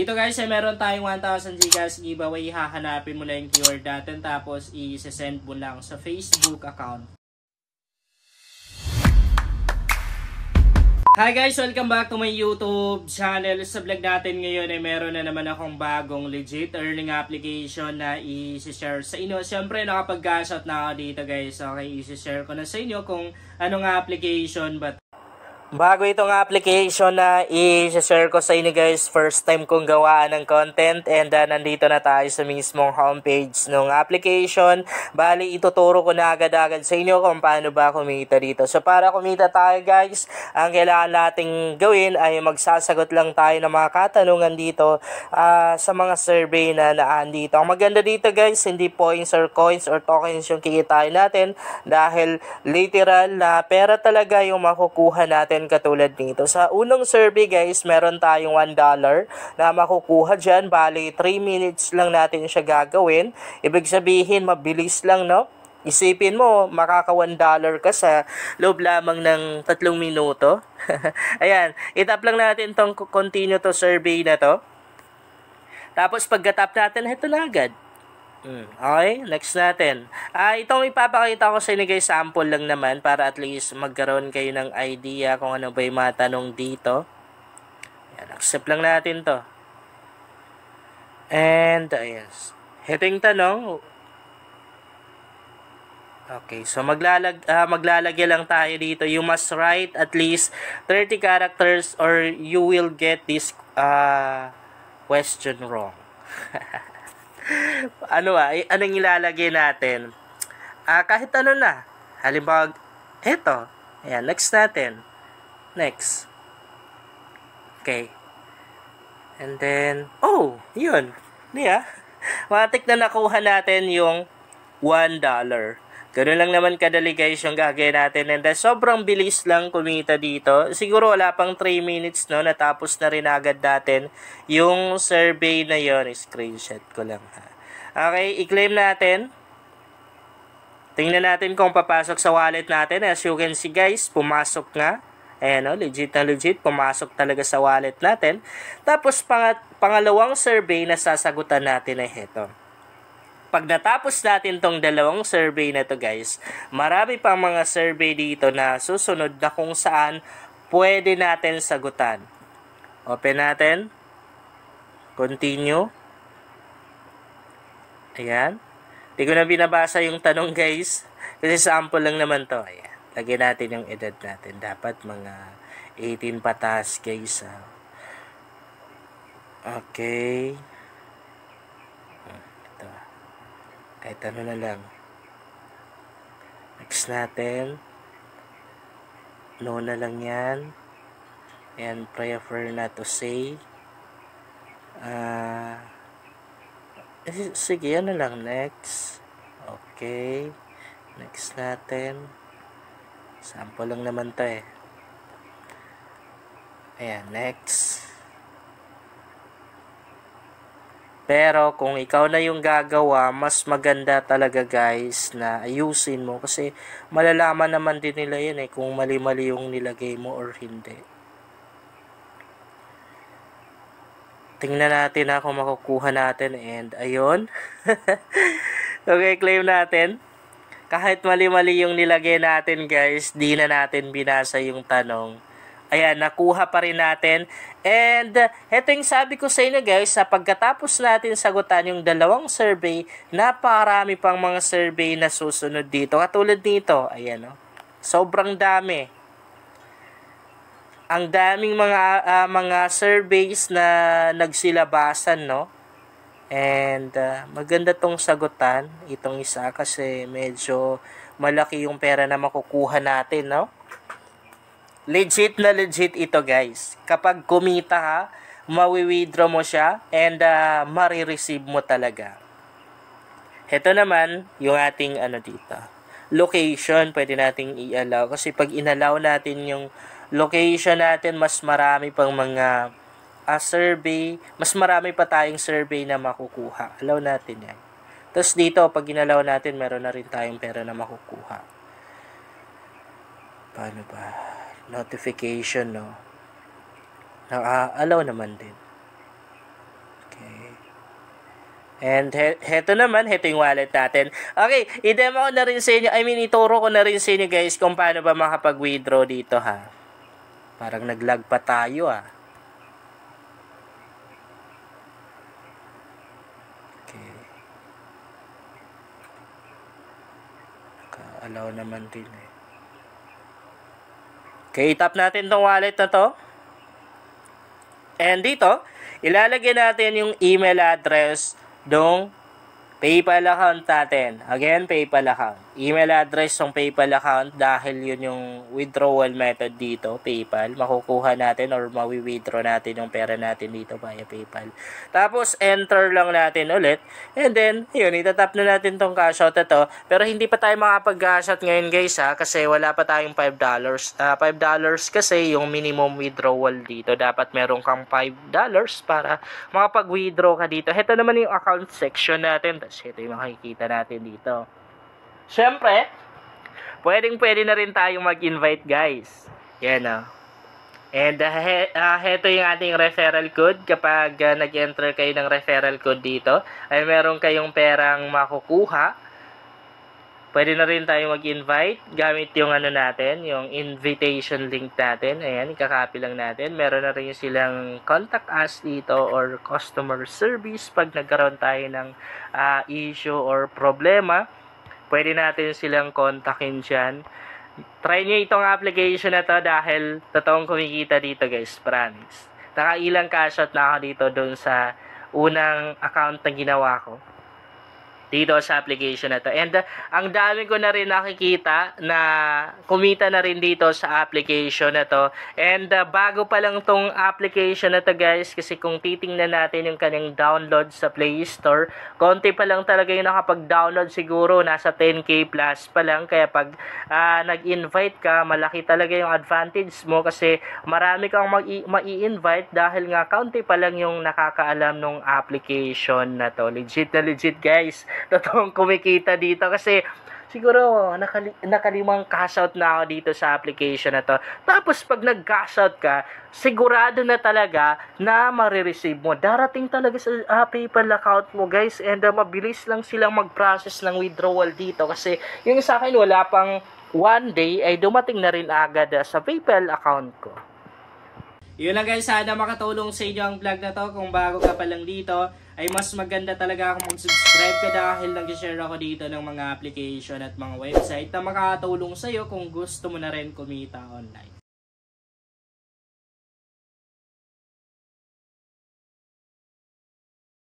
Dito guys ay meron tayong 1,000 Gcash giveaway. Hahanapin mo lang yung keyword natin tapos i-send mo lang sa Facebook account. Hi guys! Welcome back to my YouTube channel. Sa vlog natin ngayon ay meron na naman akong bagong legit earning application na i-share sa inyo. Siyempre nakapag-cash out na ako dito guys. Okay, i-share ko na sa inyo kung anong application. Bago itong application na i-share ko sa inyo guys, first time kong gawaan ng content and nandito na tayo sa mismong homepage ng application. Bali, ituturo ko na agad-agad sa inyo kung paano ba kumita dito. So, para kumita tayo guys, ang kailangan nating gawin ay magsasagot lang tayo ng mga katanungan dito sa mga survey na naan dito. Ang maganda dito guys, hindi points or coins or tokens yung kikitain natin dahil literal na pera talaga yung makukuha natin katulad nito. Sa unang survey guys, meron tayong $1 na makukuha dyan. Bali, 3 minutes lang natin siya gagawin. Ibig sabihin, mabilis lang, no? Isipin mo, makaka $1 ka sa loob lamang ng 3 minuto. Ayan, itap lang natin tong continue to survey na to. Tapos pagka-tap natin, ito na agad. Okay, next natin. Itong ipapakita ko sa inyo guys, sample lang naman para at least magkaroon kayo ng idea kung ano ba yung mga tanong dito. Yan, accept lang natin to. And, ayan. Ito yung tanong. Okay, so maglalagay lang tayo dito. You must write at least 30 characters or you will get this question wrong. Anong ilalagay natin? Kahit ano na. Halimbawa, eto. Ayan, next natin. Next. Okay. And then, yun. Diya. Matik na nakuha natin yung $1. Ganun lang naman kadali guys yung gagawin natin. And then, sobrang bilis lang kumita dito. Siguro wala pang 3 minutes, no? Natapos na rin agad natin yung survey na yon. Screenshot ko lang, ha. Okay, i-claim natin. Tingnan natin kung papasok sa wallet natin. As you can see guys, pumasok nga. Ayan, no? Legit na legit. Pumasok talaga sa wallet natin. Tapos, pangalawang survey na sasagutan natin ay ito. Pag natapos natin tong dalawang survey na to guys, marami pang mga survey dito na susunod na kung saan pwede natin sagutan. Open natin. Continue. Ayan. Hindi ko na binabasa yung tanong guys. Kasi sample lang naman to. Ayan. Lagyan natin yung edad natin. Dapat mga 18 patas guys. Okay. Kahit ano na lang. Next natin. No na lang yan. And prefer not to say. Sige, ano lang. Next. Okay. Next natin. Sample lang naman to eh. Ayan, next. Pero kung ikaw na yung gagawa, mas maganda talaga guys na ayusin mo kasi malalaman naman din nila yan eh kung mali-mali yung nilagay mo or hindi. Tingnan natin kung makukuha natin and ayun. Okay, claim natin. Kahit mali-mali yung nilagay natin guys, di na natin binasa yung tanong. Ayan, nakuha pa rin natin. And, eto yung sabi ko sa inyo guys, sa pagkatapos natin sagutan yung dalawang survey, napakarami pang mga survey na susunod dito. Katulad dito, ayan o. Sobrang dami. Ang daming mga surveys na nagsilabasan, no? And, maganda tong sagutan, itong isa, kasi medyo malaki yung pera na makukuha natin, no? Legit na legit ito guys. Kapag kumita ka, mawi-withdraw mo siya and marireceive mo talaga. Ito naman yung ating dito. Location, pwede nating i-allow. Kasi pag inallow natin yung location natin, mas marami pang mga survey. Mas marami pa tayong survey na makukuha. Allow natin yan. Tapos dito, pag inallow natin, meron na rin tayong pera na makukuha. Paano ba? Notification, no? Allow naman din. And heto naman, heto yung wallet natin. Okay, i-demo ko na rin sa inyo, ituro ko na rin sa inyo guys kung paano ba makapag-withdraw dito ha. Parang nag-lag pa tayo ah. Okay. Naka-allow naman din eh. Okay, tap natin tong wallet na to. And dito, ilalagay natin yung email address ng PayPal account natin. Again, PayPal account. Email address ng PayPal account dahil yun yung withdrawal method dito, PayPal. Makukuha natin or mawi-withdraw natin yung pera natin dito via PayPal. Tapos, enter lang natin ulit. And then, yun, itatap na natin tong cash out na to. Pero hindi pa tayo makapag-cash out ngayon guys ha, kasi wala pa tayong $5. $5 kasi yung minimum withdrawal dito. Dapat meron kang $5 para makapag-withdraw ka dito. Ito naman yung account section natin. Ito yung makikita natin dito. Siyempre, pwede na rin tayong mag-invite guys. Yan o. And ito yung ating referral code. Kapag nag-enter kayo ng referral code dito, ay meron kayong perang makukuha. Pwede na rin tayong mag-invite gamit yung natin, yung invitation link natin. Ayan, ikakopy lang natin. Meron na rin silang contact us dito or customer service pag nagkaroon tayo ng issue or problema. Pwede natin silang kontakin dyan. Try nyo itong application na to dahil totoong kumikita dito guys, promise. Nakailang cash out na ako dito doon sa unang account na ginawa ko dito sa application na to. And ang dami ko na rin nakikita na kumita na rin dito sa application na to. And bago pa lang tong application na to guys, kasi kung titingnan natin yung kanyang download sa Play Store, konti pa lang talaga yung nakapag-download, siguro nasa 10k plus pa lang. Kaya pag nag-invite ka, malaki talaga yung advantage mo kasi marami kang mai-invite dahil nga konti pa lang yung nakakaalam nung application na to. Legit na legit guys. Totoong kumikita dito kasi siguro nakalimang cash out na ako dito sa application na to. Tapos pag nag-cash out ka, sigurado na talaga na marireceive mo. Darating talaga sa PayPal account mo guys, and mabilis lang silang mag-process ng withdrawal dito kasi yung sa akin wala pang 1 day ay dumating na rin agad sa PayPal account ko. Yun lang guys, sana makatulong sa inyo ang vlog na to. Kung bago ka pa lang dito, ay mas maganda talaga kung mag-subscribe ka dahil nag-share ako dito ng mga application at mga website na makakatulong sa iyo kung gusto mo na rin kumita online.